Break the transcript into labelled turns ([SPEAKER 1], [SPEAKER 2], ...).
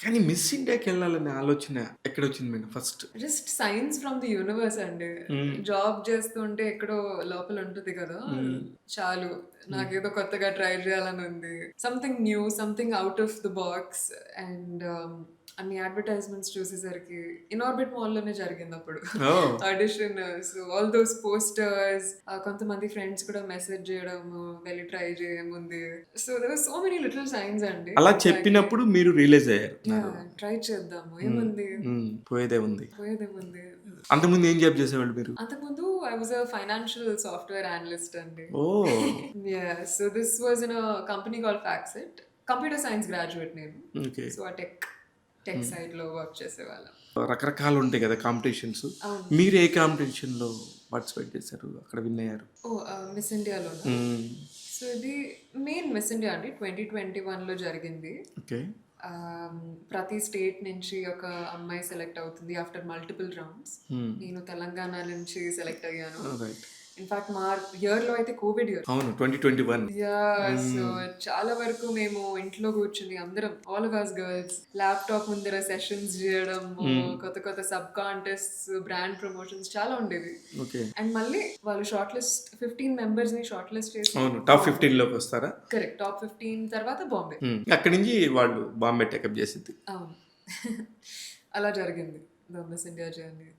[SPEAKER 1] కానీ మిస్ ఇండియాకెళ్ళాలనే ఆలోచన ఎక్కడొచ్చింది madam first?
[SPEAKER 2] Just signs from the universe అండి.
[SPEAKER 1] హ్మ్.
[SPEAKER 2] జాబ్ చేస్తుంటే ఎక్కడో లోపల ఉంటది కదా!
[SPEAKER 1] హ్మ్.
[SPEAKER 2] చాలు
[SPEAKER 1] హ్మ్.
[SPEAKER 2] నాకేదో కొత్తగా ట్రై చేయాలని ఉంది. Something new, something out of the box and అన్ని అడ్వర్టైజ్‌మెంట్స్ చూసేసరికి ఇనార్బిట్ మాల్‌లోనే జరిగిందప్పుడు.
[SPEAKER 1] Oh!
[SPEAKER 2] Audition. So, all those posters కొంతమంది ఫ్రెండ్స్ కూడా మెసేజ్ చేయడము, వెళ్లి ట్రై చేయముంది. So, there were so many little signs అండి.
[SPEAKER 1] అలా
[SPEAKER 2] నాకి
[SPEAKER 1] చెప్పినప్పుడు మీరు రియలైజ్ అయ్యారు. నాలో
[SPEAKER 2] యాహ్! ట్రై చేద్దాము.
[SPEAKER 1] హ్మ్.
[SPEAKER 2] ఏముంది?
[SPEAKER 1] హ్మ్. పోయేదేముంది.
[SPEAKER 2] పోయేదేముంది?
[SPEAKER 1] అంతకుముందు ఏం జాబ్ చేసేవాళ్ళు మీరు?
[SPEAKER 2] అంతకుముందు I was a financial software analyst అండి.
[SPEAKER 1] Oh!
[SPEAKER 2] Yeah! So, this was in a company called FactSet. Computer science graduate నేను.
[SPEAKER 1] Okay.
[SPEAKER 2] So, uh tech
[SPEAKER 1] hmm.
[SPEAKER 2] సైడ్‌లో వర్క్ చేసేవాళ్ళం.
[SPEAKER 1] రకరకాలుంటాయి కదా కాంపిటీషన్స్.
[SPEAKER 2] అవును.
[SPEAKER 1] మీరు ఏ కాంపిటీషన్‌లో పార్టిసిపేట్ చేశారు? అక్కడ విన్ అయ్యారు?
[SPEAKER 2] ఓహ్! మిస్ ఇండియాలోనా?
[SPEAKER 1] హ్మ్.
[SPEAKER 2] సో, ఇది మెయిన్ మిస్ ఇండియా అండి 2021లో జరిగింది.
[SPEAKER 1] ఓకే.
[SPEAKER 2] ఆహ్, ప్రతి స్టేట్ నుంచి ఒక అమ్మాయి సెలెక్ట్ అవుతుంది ఆఫ్టర్ మల్టిపుల్ రౌండ్స్.
[SPEAKER 1] హ్మ్.
[SPEAKER 2] నేను తెలంగాణ నుంచి సెలెక్ట్ అయ్యాను.
[SPEAKER 1] రైట్.
[SPEAKER 2] ఇన్‌ఫాక్ట్ మా ఇయర్‌లో అయితే కోవిడ్ ఇయర్.
[SPEAKER 1] అవును. 2021.
[SPEAKER 2] యాహ్! సో,
[SPEAKER 1] హ్మ్.
[SPEAKER 2] చాలా వరకు మేము ఇంట్లో కూర్చొని అందరం all of us girls laptop ముందర సెషన్స్ జేయడము,
[SPEAKER 1] హ్మ్.
[SPEAKER 2] కొత్త కొత్త సబ్ కాంటెస్ట్స్, బ్రాండ్ ప్రమోషన్స్ చాలా ఉండేవి.
[SPEAKER 1] ఓకే.
[SPEAKER 2] అండ్ మళ్ళీ వాళ్ళు షార్ట్ లిస్ట్ 15 మెంబర్స్‌ని షార్ట్ లిస్ట్ చేసి
[SPEAKER 1] అవును. టాప్
[SPEAKER 2] బాంబే.
[SPEAKER 1] 15లోకొస్తారా?
[SPEAKER 2] కరెక్ట్. టాప్ 15 తర్వాత బాంబే.
[SPEAKER 1] హ్మ్. అక్కడి నుంచి వాళ్ళు బాంబే టేకప్ చేసిద్ది.
[SPEAKER 2] అవును. అలా జరిగింది. The miss India journey.